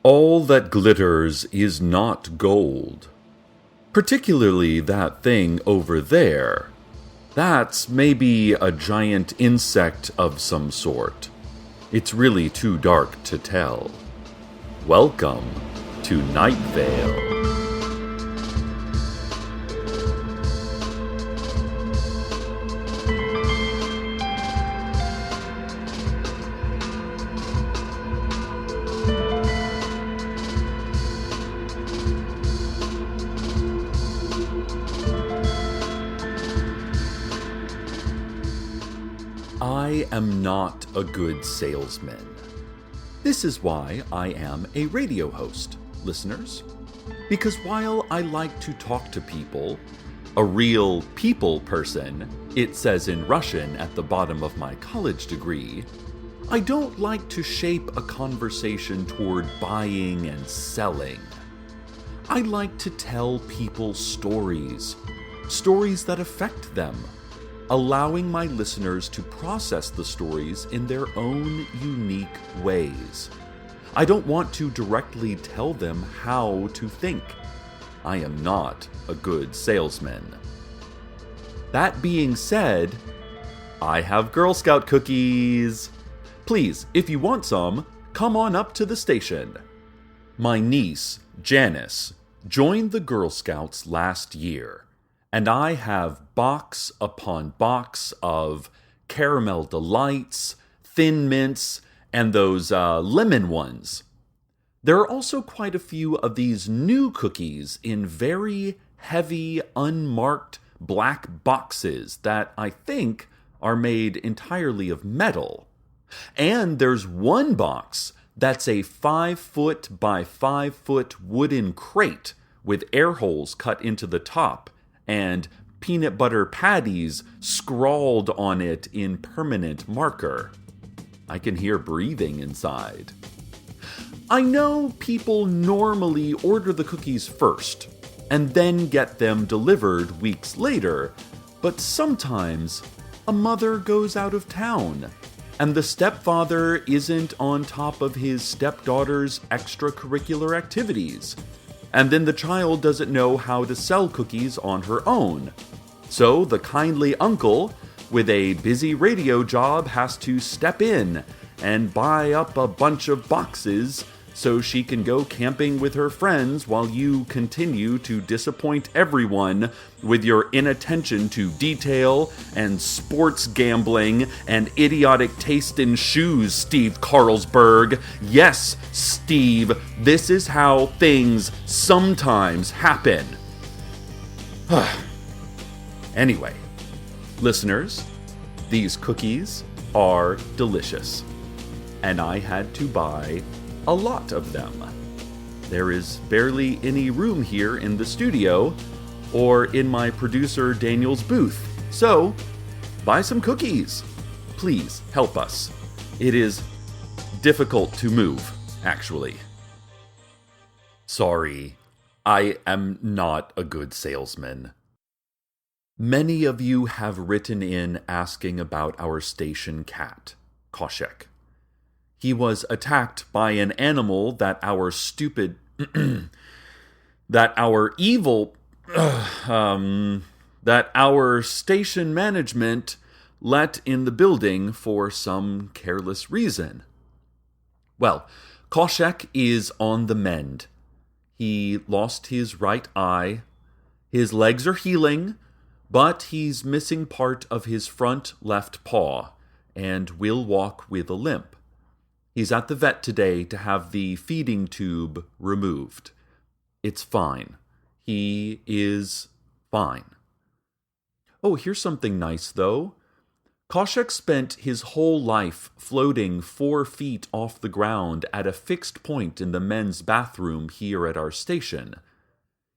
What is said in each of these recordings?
All that glitters is not gold. Particularly that thing over there. That's maybe a giant insect of some sort. It's really too dark to tell. Welcome to Night Vale. I am not a good salesman. This is why I am a radio host, listeners. Because while I like to talk to people, a real people person, it says in Russian at the bottom of my college degree, I don't like to shape a conversation toward buying and selling. I like to tell people stories that affect them, allowing my listeners to process the stories in their own unique ways. I don't want to directly tell them how to think. I am not a good salesman. That being said, I have Girl Scout cookies. Please, if you want some, come on up to the station. My niece, Janice, joined the Girl Scouts last year, and I have box upon box of caramel delights, thin mints, and those lemon ones. There are also quite a few of these new cookies in very heavy, unmarked black boxes that I think are made entirely of metal. And there's one box that's a 5-foot by 5-foot wooden crate with air holes cut into the top and peanut butter patties scrawled on it in permanent marker. I can hear breathing inside. I know people normally order the cookies first and then get them delivered weeks later, but sometimes a mother goes out of town and the stepfather isn't on top of his stepdaughter's extracurricular activities. And then the child doesn't know how to sell cookies on her own. So the kindly uncle, with a busy radio job, has to step in and buy up a bunch of boxes so she can go camping with her friends while you continue to disappoint everyone with your inattention to detail and sports gambling and idiotic taste in shoes, Steve Carlsberg. Yes, Steve, this is how things sometimes happen. Anyway, listeners, these cookies are delicious, and I had to buy a lot of them. There is barely any room here in the studio or in my producer Daniel's booth, so buy some cookies. Please help us. It is difficult to move, actually. Sorry, I am not a good salesman. Many of you have written in asking about our station cat, Koshek. He was attacked by an animal that our stupid, that our evil, that our station management let in the building for some careless reason. Well, Koshek is on the mend. He lost his right eye. His legs are healing, but he's missing part of his front left paw and will walk with a limp. He's at the vet today to have the feeding tube removed. It's fine. He is fine. Oh, here's something nice, though. Koshek spent his whole life floating 4 feet off the ground at a fixed point in the men's bathroom here at our station.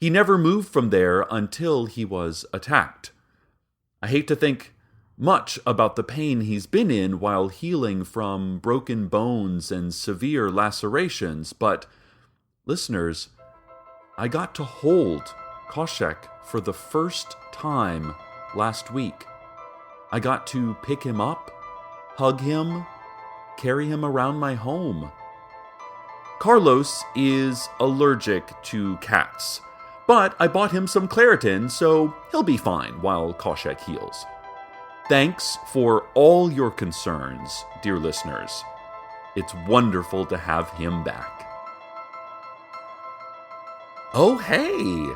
He never moved from there until he was attacked. I hate to think much about the pain he's been in while healing from broken bones and severe lacerations, but, listeners, I got to hold Koshek for the first time last week. I got to pick him up, hug him, carry him around my home. Carlos is allergic to cats, but I bought him some Claritin, so he'll be fine while Koshek heals. Thanks for all your concerns, dear listeners. It's wonderful to have him back. Oh, hey!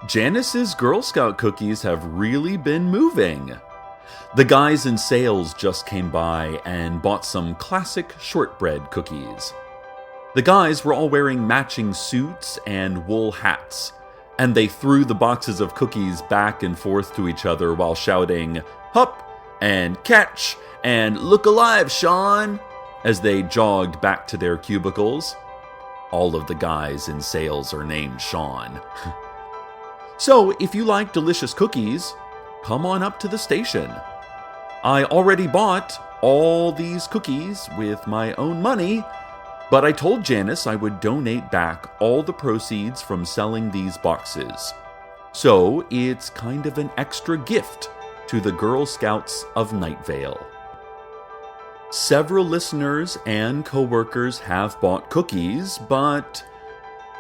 Janice's Girl Scout cookies have really been moving. The guys in sales just came by and bought some classic shortbread cookies. The guys were all wearing matching suits and wool hats, and they threw the boxes of cookies back and forth to each other while shouting, "Hup!" and "Catch!" and "Look alive, Sean!" as they jogged back to their cubicles. All of the guys in sales are named Sean. So, if you like delicious cookies, come on up to the station. I already bought all these cookies with my own money, but I told Janice I would donate back all the proceeds from selling these boxes. So, it's kind of an extra gift to the Girl Scouts of Night Vale. Several listeners and co-workers have bought cookies, but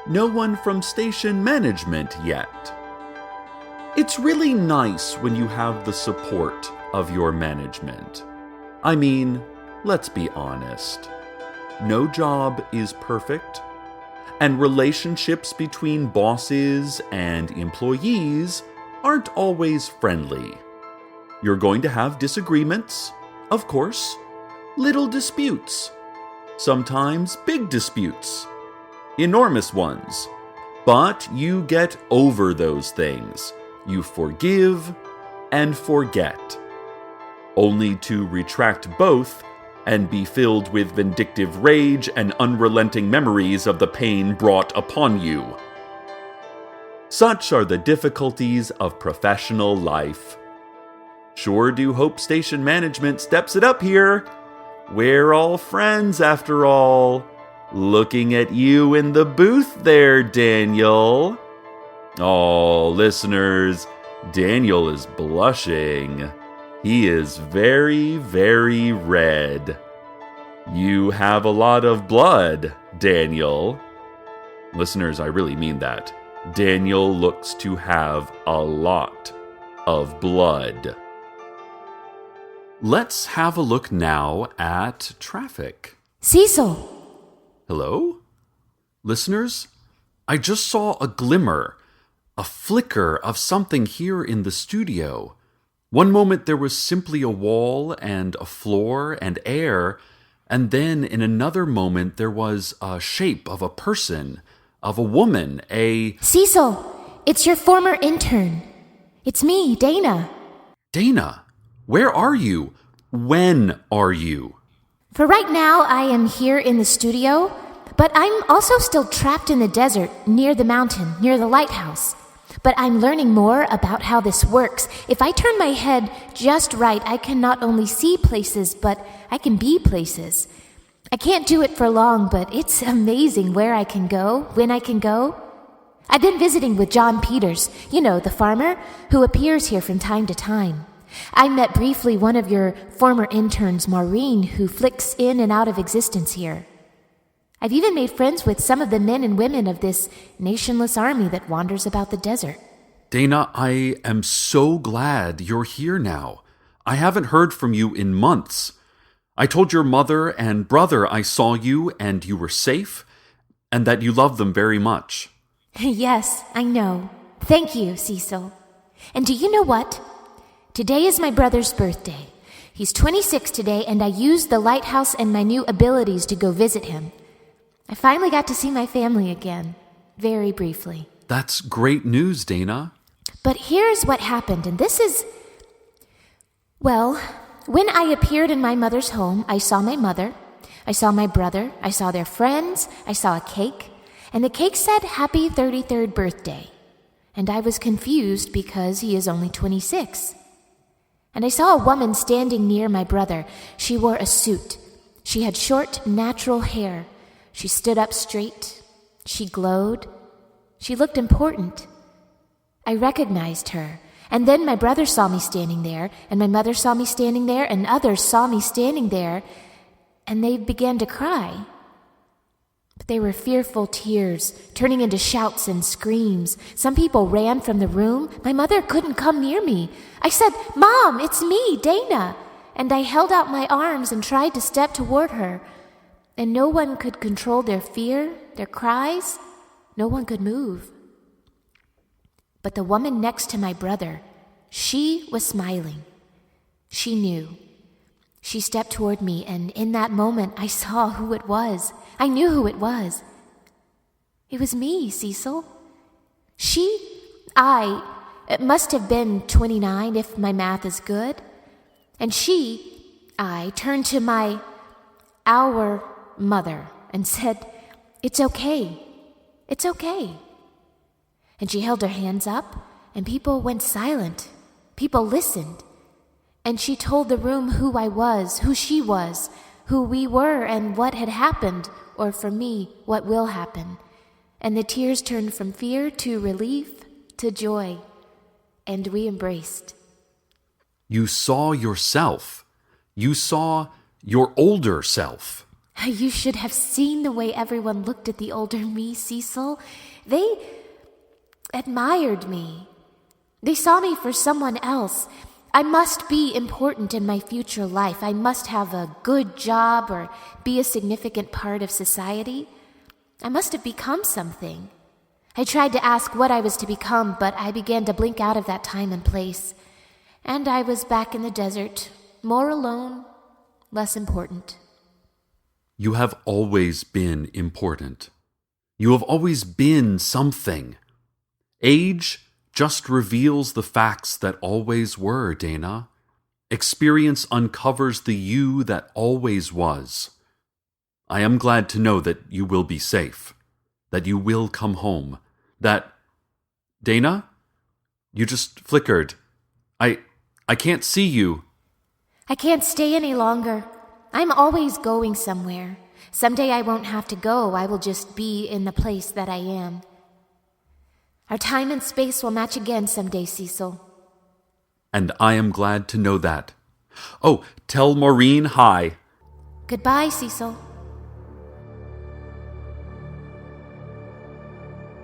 no one from station management yet. It's really nice when you have the support of your management. I mean, let's be honest. No job is perfect, and relationships between bosses and employees aren't always friendly. You're going to have disagreements, of course, little disputes, sometimes big disputes, enormous ones, but you get over those things. You forgive and forget, only to retract both and be filled with vindictive rage and unrelenting memories of the pain brought upon you. Such are the difficulties of professional life. Sure do hope station management steps it up here. We're all friends after all. Looking at you in the booth there, Daniel. Oh, listeners, Daniel is blushing. He is very, very red. You have a lot of blood, Daniel. Listeners, I really mean that. Daniel looks to have a lot of blood. Let's have a look now at traffic. Cecil! Hello? Listeners, I just saw a glimmer, a flicker of something here in the studio. One moment there was simply a wall and a floor and air, and then in another moment there was a shape of a person, of a woman, Cecil, it's your former intern. It's me, Dana. Dana, where are you? When are you? For right now, I am here in the studio, but I'm also still trapped in the desert near the mountain, near the lighthouse. But I'm learning more about how this works. If I turn my head just right, I can not only see places, but I can be places. I can't do it for long, but it's amazing where I can go, when I can go. I've been visiting with John Peters, you know, the farmer, who appears here from time to time. I met briefly one of your former interns, Maureen, who flicks in and out of existence here. I've even made friends with some of the men and women of this nationless army that wanders about the desert. Dana, I am so glad you're here now. I haven't heard from you in months. I told your mother and brother I saw you and you were safe, and that you love them very much. Yes, I know. Thank you, Cecil. And do you know what? Today is my brother's birthday. He's 26 today, and I used the lighthouse and my new abilities to go visit him. I finally got to see my family again, very briefly. That's great news, Dana. But here's what happened, and this is... Well, when I appeared in my mother's home, I saw my mother, I saw my brother, I saw their friends, I saw a cake, and the cake said, "Happy 33rd birthday." And I was confused because he is only 26. And I saw a woman standing near my brother. She wore a suit. She had short, natural hair. She stood up straight. She glowed. She looked important. I recognized her. And then my brother saw me standing there, and my mother saw me standing there, and others saw me standing there, and they began to cry. But they were fearful tears, turning into shouts and screams. Some people ran from the room. My mother couldn't come near me. I said, "Mom, it's me, Dana." And I held out my arms and tried to step toward her. And no one could control their fear, their cries. No one could move. But the woman next to my brother, she was smiling. She knew. She stepped toward me, and in that moment, I saw who it was. I knew who it was. It was me, Cecil. It must have been 29 if my math is good. And I turned to our mother and said, "It's okay. It's okay." And she held her hands up, and people went silent. People listened. And she told the room who I was, who she was, who we were, and what had happened, or for me, what will happen. And the tears turned from fear to relief to joy, and we embraced. You saw yourself. You saw your older self. You should have seen the way everyone looked at the older me, Cecil. They admired me. They saw me for someone else. I must be important in my future life. I must have a good job or be a significant part of society. I must have become something. I tried to ask what I was to become, but I began to blink out of that time and place. And I was back in the desert, more alone, less important. You have always been important. You have always been something. Age just reveals the facts that always were, Dana. Experience uncovers the you that always was. I am glad to know that you will be safe, that you will come home, that... Dana? You just flickered. I can't see you. I can't stay any longer. I'm always going somewhere. Someday I won't have to go. I will just be in the place that I am. Our time and space will match again someday, Cecil. And I am glad to know that. Oh, tell Maureen hi. Goodbye, Cecil.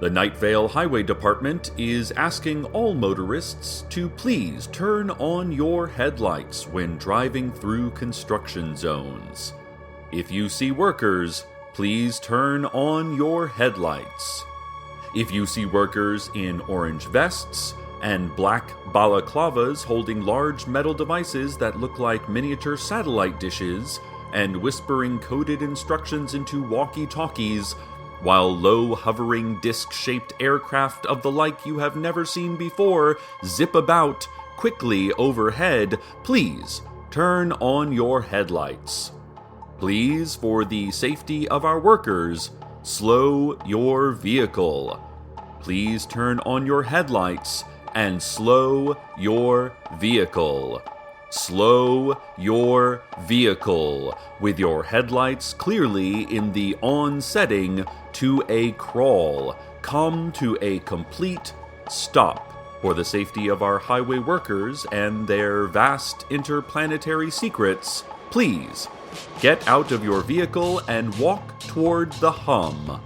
The Night Vale Highway Department is asking all motorists to please turn on your headlights when driving through construction zones. If you see workers, please turn on your headlights. If you see workers in orange vests and black balaclavas holding large metal devices that look like miniature satellite dishes and whispering coded instructions into walkie-talkies, while low hovering disc-shaped aircraft of the like you have never seen before zip about quickly overhead, please turn on your headlights. Please, for the safety of our workers, slow your vehicle. Please turn on your headlights and slow your vehicle. Slow your vehicle with your headlights clearly in the on setting to a crawl. Come to a complete stop. For the safety of our highway workers and their vast interplanetary secrets, please get out of your vehicle and walk toward the hum.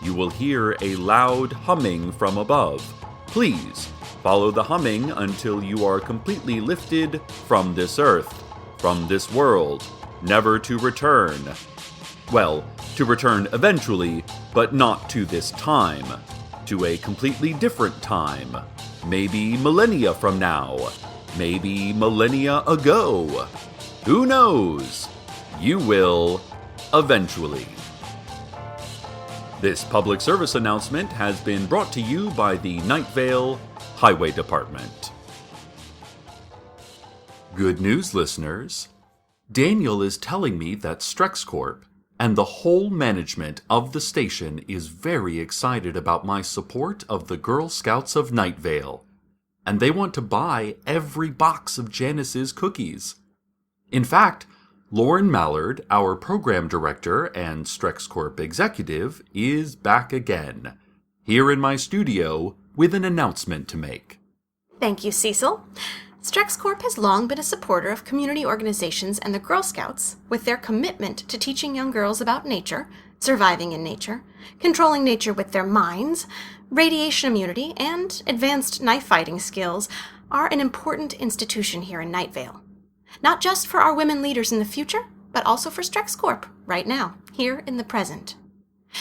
You will hear a loud humming from above. Please follow the humming until you are completely lifted from this earth, from this world, never to return. Well, to return eventually, but not to this time. To a completely different time. Maybe millennia from now. Maybe millennia ago. Who knows? You will eventually. This public service announcement has been brought to you by the Night Vale Highway Department. Good news, listeners. Daniel is telling me that StrexCorp and the whole management of the station is very excited about my support of the Girl Scouts of Night Vale, and they want to buy every box of Janice's cookies. In fact, Lauren Mallard, our program director and StrexCorp executive, is back again, here in my studio with an announcement to make. Thank you, Cecil. StrexCorp has long been a supporter of community organizations and the Girl Scouts, with their commitment to teaching young girls about nature surviving in nature, controlling nature with their minds, radiation immunity, and advanced knife fighting skills are an important institution here in Night Vale. Not just for our women leaders in the future, but also for Strex Corp right now, here in the present.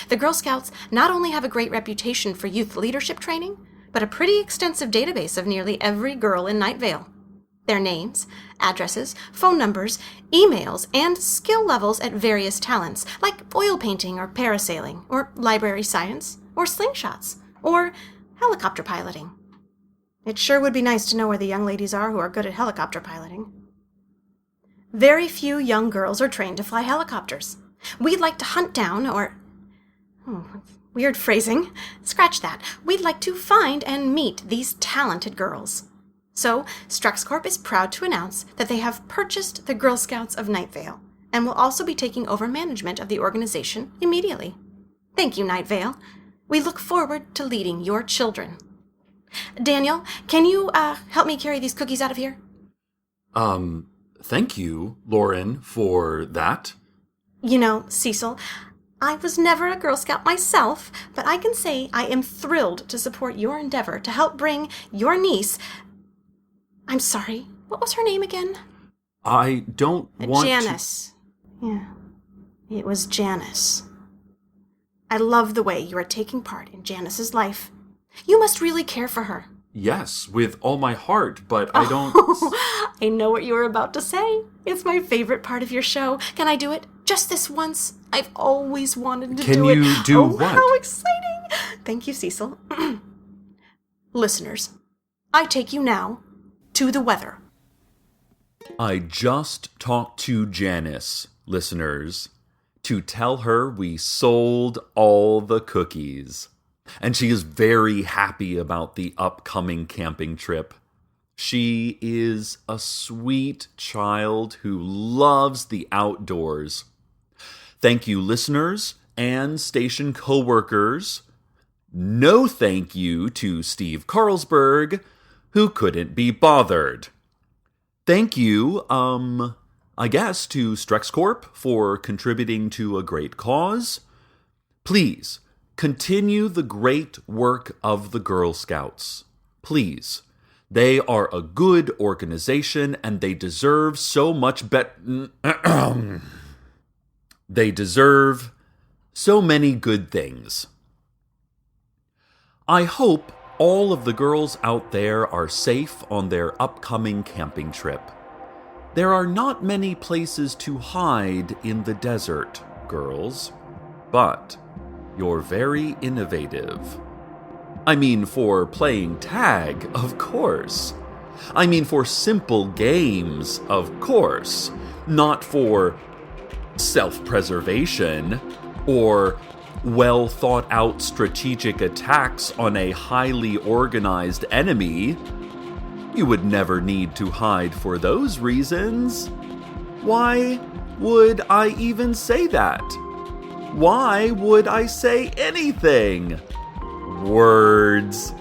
The Girl Scouts not only have a great reputation for youth leadership training, but a pretty extensive database of nearly every girl in Night Vale. Their names, addresses, phone numbers, emails, and skill levels at various talents, like oil painting or parasailing, or library science, or slingshots, or helicopter piloting. It sure would be nice to know where the young ladies are who are good at helicopter piloting. Very few young girls are trained to fly helicopters. We'd like to hunt down weird phrasing. Scratch that. We'd like to find and meet these talented girls. So, Strex Corp is proud to announce that they have purchased the Girl Scouts of Night Vale and will also be taking over management of the organization immediately. Thank you, Night Vale. We look forward to leading your children. Daniel, can you help me carry these cookies out of here? Thank you, Lauren, for that. You know, Cecil, I was never a Girl Scout myself, but I can say I am thrilled to support your endeavor to help bring your niece... I'm sorry, what was her name again? I don't want Janice. Yeah, it was Janice. I love the way you are taking part in Janice's life. You must really care for her. Yes, with all my heart, but I don't... I know what you were about to say. It's my favorite part of your show. Can I do it? Just this once. I've always wanted to do it. Can you do what? How exciting! Thank you, Cecil. Listeners, I take you now to the weather. I just talked to Janice, listeners, to tell her we sold all the cookies. And she is very happy about the upcoming camping trip. She is a sweet child who loves the outdoors. Thank you, listeners and station co-workers. No thank you to Steve Carlsberg, who couldn't be bothered. Thank you, I guess, to Strex Corp for contributing to a great cause. Please, continue the great work of the Girl Scouts. Please. They are a good organization and they deserve so much better. They deserve so many good things. I hope all of the girls out there are safe on their upcoming camping trip. There are not many places to hide in the desert, girls, but you're very innovative. I mean, for playing tag, of course. I mean, for simple games, of course. Not for self-preservation or well-thought-out strategic attacks on a highly organized enemy. You would never need to hide for those reasons. Why would I even say that? Why would I say anything? Words.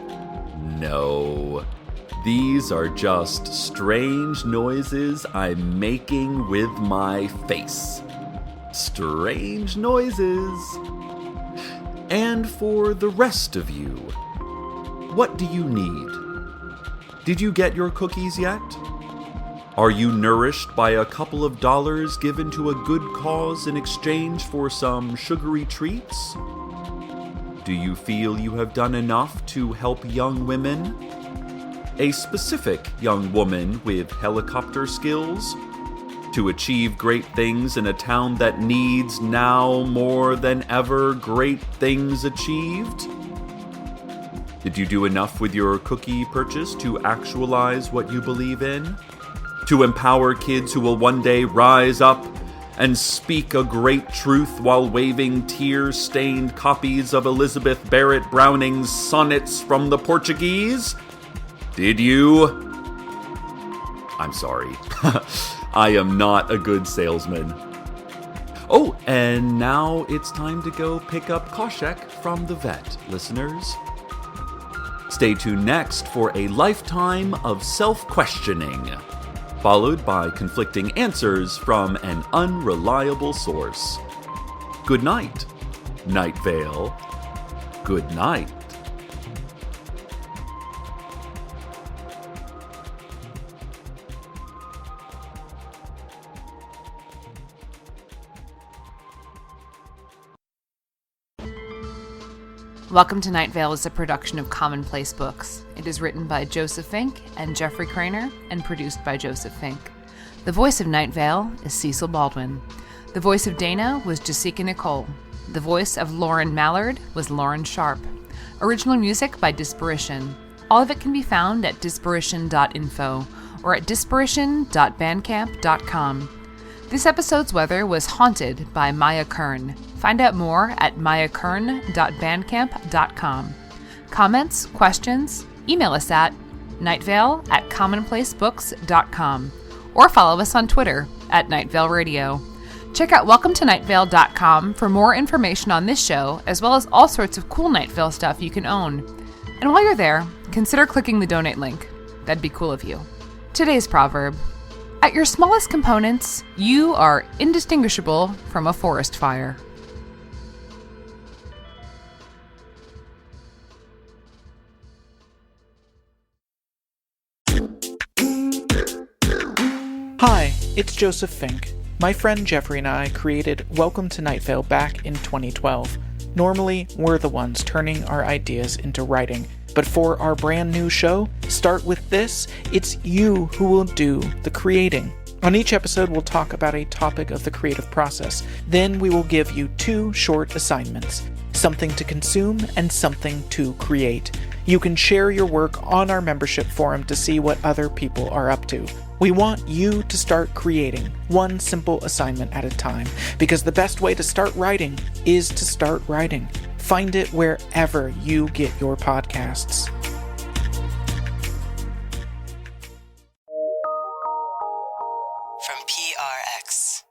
No. These are just strange noises I'm making with my face. Strange noises. And for the rest of you, what do you need? Did you get your cookies yet? Are you nourished by a couple of dollars given to a good cause in exchange for some sugary treats? Do you feel you have done enough to help young women? A specific young woman with helicopter skills? To achieve great things in a town that needs now more than ever great things achieved? Did you do enough with your cookie purchase to actualize what you believe in? To empower kids who will one day rise up and speak a great truth while waving tear-stained copies of Elizabeth Barrett Browning's Sonnets from the Portuguese? Did you? I'm sorry. I am not a good salesman. Oh, and now it's time to go pick up Koshek from the vet, listeners. Stay tuned next for a lifetime of self-questioning, followed by conflicting answers from an unreliable source. Good night, Night Vale, good night. Welcome to Night Vale is a production of Commonplace Books. It is written by Joseph Fink and Jeffrey Craner and produced by Joseph Fink. The voice of Night Vale is Cecil Baldwin. The voice of Dana was Jessica Nicole. The voice of Lauren Mallard was Lauren Sharp. Original music by Disparition. All of it can be found at disparition.info or at disparition.bandcamp.com. This episode's weather was Haunted by Maya Kern. Find out more at mayakern.bandcamp.com. Comments, questions, email us at nightvale@commonplacebooks.com or follow us on Twitter at Night Vale Radio. Check out welcometonightvale.com for more information on this show, as well as all sorts of cool Night Vale stuff you can own. And while you're there, consider clicking the donate link. That'd be cool of you. Today's proverb: at your smallest components, you are indistinguishable from a forest fire. Hi, it's Joseph Fink. My friend Jeffrey and I created Welcome to Night Vale back in 2012. Normally, we're the ones turning our ideas into writing, but for our brand new show, Start With This, it's you who will do the creating. On each episode, we'll talk about a topic of the creative process. Then we will give you 2 short assignments, something to consume and something to create. You can share your work on our membership forum to see what other people are up to. We want you to start creating, one simple assignment at a time, because the best way to start writing is to start writing. Find it wherever you get your podcasts. From PRX.